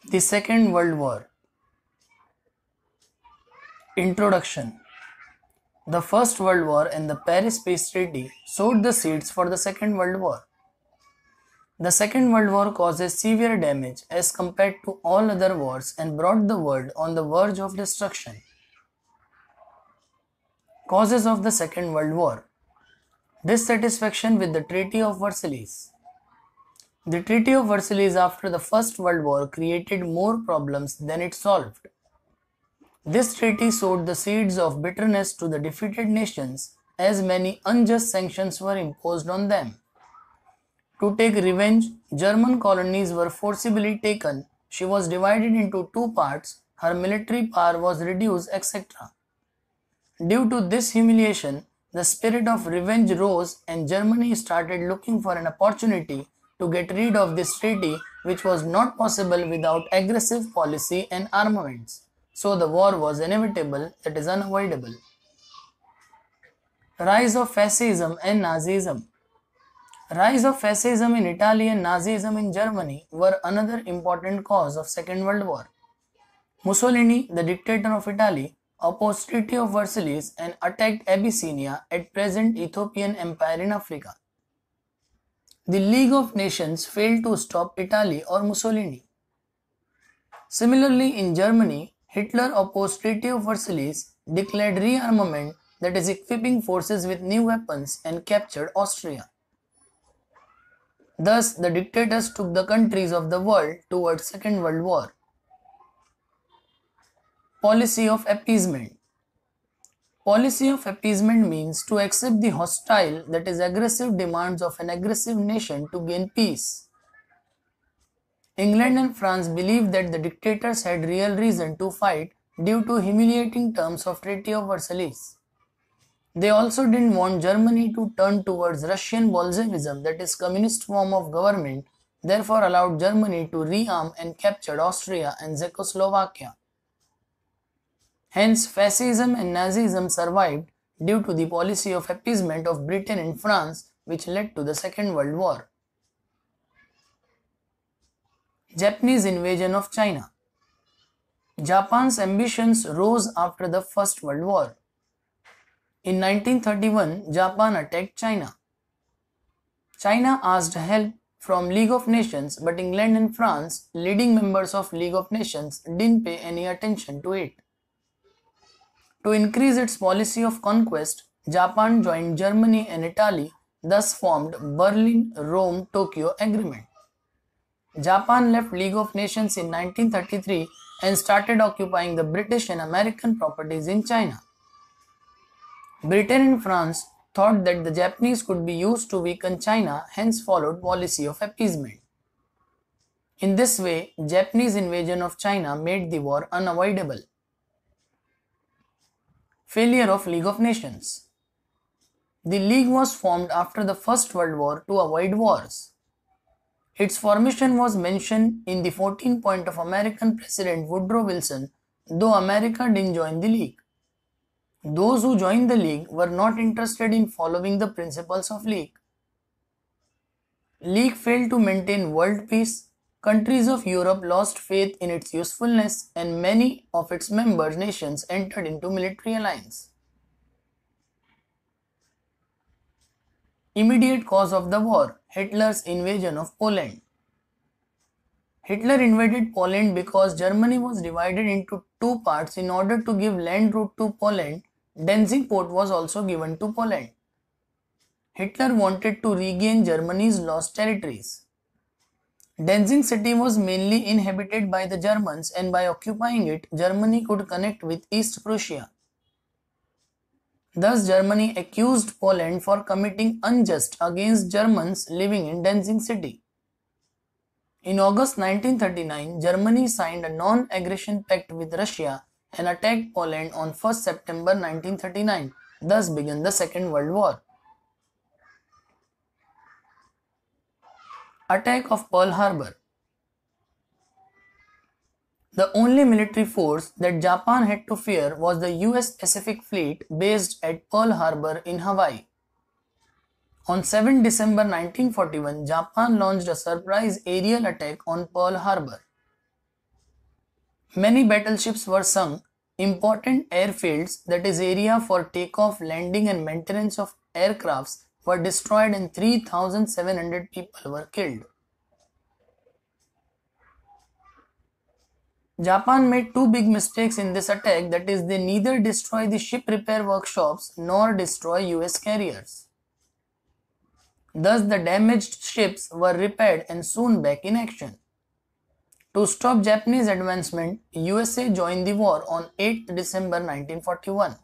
The Second World War. Introduction. The First World War and the Paris Peace Treaty sowed the seeds for the Second World War. The Second World War causes severe damage as compared to all other wars and brought the world on the verge of destruction. Causes of the Second World War. Dissatisfaction with the Treaty of Versailles. The Treaty of Versailles after the First World War created more problems than it solved. This treaty sowed the seeds of bitterness to the defeated nations as many unjust sanctions were imposed on them. To take revenge, German colonies were forcibly taken, she was divided into two parts, her military power was reduced, etc. Due to this humiliation, the spirit of revenge rose and Germany started looking for an opportunity to get rid of this treaty, which was not possible without aggressive policy and armaments. So the war was inevitable, that is unavoidable. Rise of fascism and Nazism. Rise of fascism in Italy and Nazism in Germany were another important cause of Second World War. Mussolini, the dictator of Italy, opposed Treaty of Versailles and attacked Abyssinia at present Ethiopian Empire in Africa. The League of Nations failed to stop Italy or Mussolini. Similarly, in Germany, Hitler opposed Treaty of Versailles, declared rearmament, that is equipping forces with new weapons, and captured Austria. Thus, the dictators took the countries of the world towards Second World War. Policy of appeasement. Policy of appeasement means to accept the hostile, that is aggressive demands of an aggressive nation to gain peace. England and France believed that the dictators had real reason to fight due to humiliating terms of Treaty of Versailles. They also didn't want Germany to turn towards Russian Bolshevism, that is communist form of government, therefore allowed Germany to rearm and captured Austria and Czechoslovakia. Hence, fascism and Nazism survived due to the policy of appeasement of Britain and France, which led to the Second World War. Japanese invasion of China. Japan's ambitions rose after the First World War. In 1931, Japan attacked China. China asked help from League of Nations, but England and France, leading members of League of Nations, didn't pay any attention to it. To increase its policy of conquest, Japan joined Germany and Italy, thus formed Berlin-Rome-Tokyo Agreement. Japan left League of Nations in 1933 and started occupying the British and American properties in China. Britain and France thought that the Japanese could be used to weaken China, hence followed policy of appeasement. In this way, Japanese invasion of China made the war unavoidable. Failure of League of Nations. The League was formed after the First World War to avoid wars. Its formation was mentioned in the 14th point of American President Woodrow Wilson, though America didn't join the League. Those who joined the League were not interested in following the principles of League. League failed to maintain world peace, countries of Europe lost faith in its usefulness, and many of its member nations entered into military alliance. Immediate cause of the war, Hitler's invasion of Poland. Hitler invaded Poland because Germany was divided into two parts in order to give land route to Poland. Danzig port was also given to Poland. Hitler wanted to regain Germany's lost territories. Danzig city was mainly inhabited by the Germans, and by occupying it, Germany could connect with East Prussia. Thus, Germany accused Poland for committing unjust against Germans living in Danzig city. In August 1939, Germany signed a non-aggression pact with Russia and attacked Poland on 1st September 1939. Thus began the Second World War. Attack of Pearl Harbor. The only military force that Japan had to fear was the US Pacific Fleet based at Pearl Harbor in Hawaii. On 7 December 1941, Japan launched a surprise aerial attack on Pearl Harbor. Many battleships were sunk. Important airfields, that is area for takeoff, landing and maintenance of aircrafts, were destroyed and 3,700 people were killed. Japan made two big mistakes in this attack, that is they neither destroy the ship repair workshops nor destroy US carriers. Thus the damaged ships were repaired and soon back in action. To stop Japanese advancement, USA joined the war on 8 December 1941.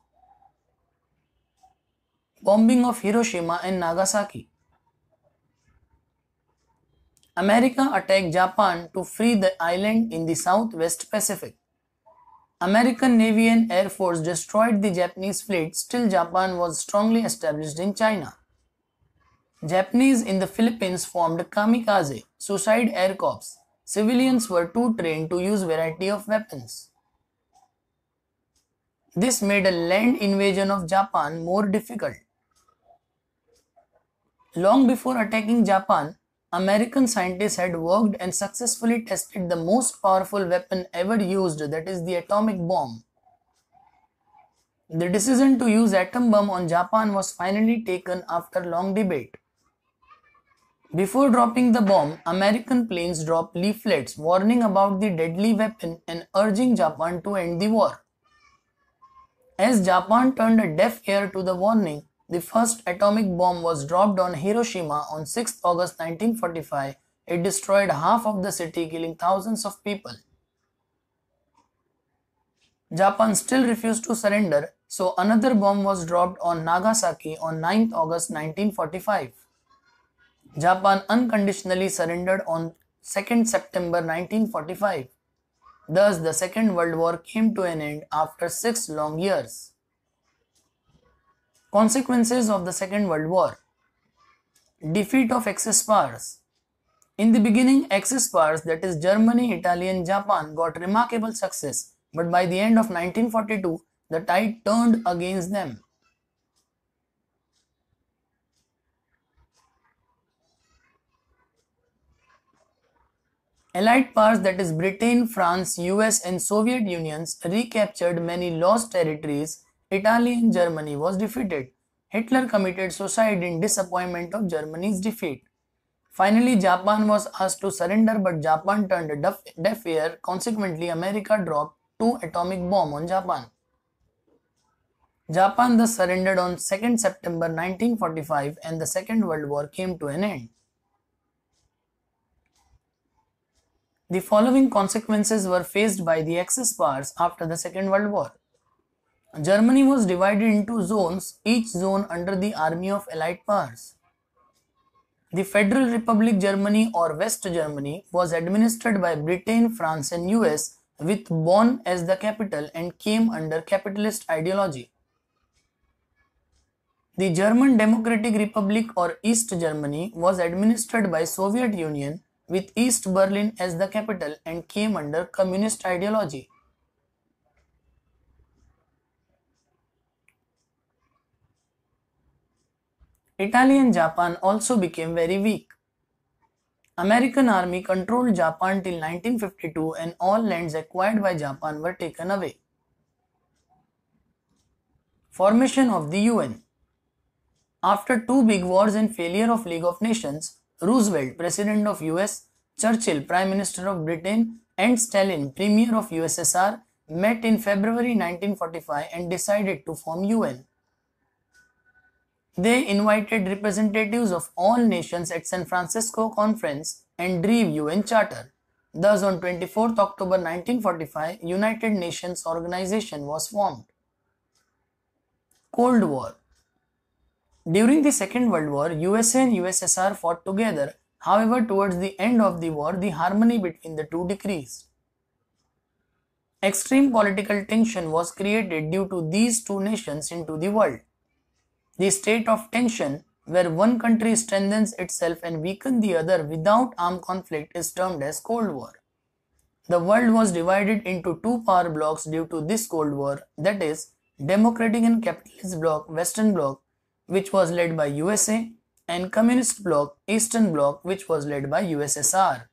Bombing of Hiroshima and Nagasaki. America attacked Japan to free the island in the Southwest Pacific. American Navy and Air Force destroyed the Japanese fleet, still Japan was strongly established in China. Japanese in the Philippines formed kamikaze, suicide air corps. Civilians were too trained to use variety of weapons. This made a land invasion of Japan more difficult. Long before attacking Japan, American scientists had worked and successfully tested the most powerful weapon ever used, that is the atomic bomb. The decision to use atom bomb on Japan was finally taken after long debate. Before dropping the bomb, American planes dropped leaflets warning about the deadly weapon and urging Japan to end the war. As Japan turned a deaf ear to the warning, the first atomic bomb was dropped on Hiroshima on 6 August 1945. It destroyed half of the city, killing thousands of people. Japan still refused to surrender, so another bomb was dropped on Nagasaki on 9 August 1945. Japan unconditionally surrendered on 2 September 1945. Thus, the Second World War came to an end after 6 long years. Consequences of the Second World War. Defeat of Axis powers. In the beginning, Axis powers, that is Germany, Italy and Japan, got remarkable success, but by the end of 1942, the tide turned against them. Allied powers, that is Britain, France, US and Soviet Unions, recaptured many lost territories. Italy and Germany was defeated. Hitler committed suicide in disappointment of Germany's defeat. Finally, Japan was asked to surrender, but Japan turned a deaf ear. Consequently, America dropped 2 atomic bombs on Japan. Japan thus surrendered on 2 September 1945 and the Second World War came to an end. The following consequences were faced by the Axis powers after the Second World War. Germany was divided into zones, each zone under the army of Allied powers. The Federal Republic Germany or West Germany was administered by Britain, France and US with Bonn as the capital and came under capitalist ideology. The German Democratic Republic or East Germany was administered by Soviet Union with East Berlin as the capital and came under communist ideology. Italy and Japan also became very weak. American army controlled Japan till 1952 and all lands acquired by Japan were taken away. Formation of the UN. After 2 big wars and failure of League of Nations, Roosevelt, President of US, Churchill, Prime Minister of Britain and Stalin, Premier of USSR, met in February 1945 and decided to form UN. They invited representatives of all nations at San Francisco Conference and drew UN Charter. Thus, on 24th October 1945, United Nations Organization was formed. Cold War. During the Second World War, USA and USSR fought together. However, towards the end of the war, the harmony between the two decreased. Extreme political tension was created due to these two nations into the world. The state of tension, where one country strengthens itself and weakens the other without armed conflict, is termed as Cold War. The world was divided into 2 power blocks due to this Cold War, that is, Democratic and Capitalist Bloc, Western Bloc, which was led by USA, and Communist Bloc, Eastern Bloc, which was led by USSR.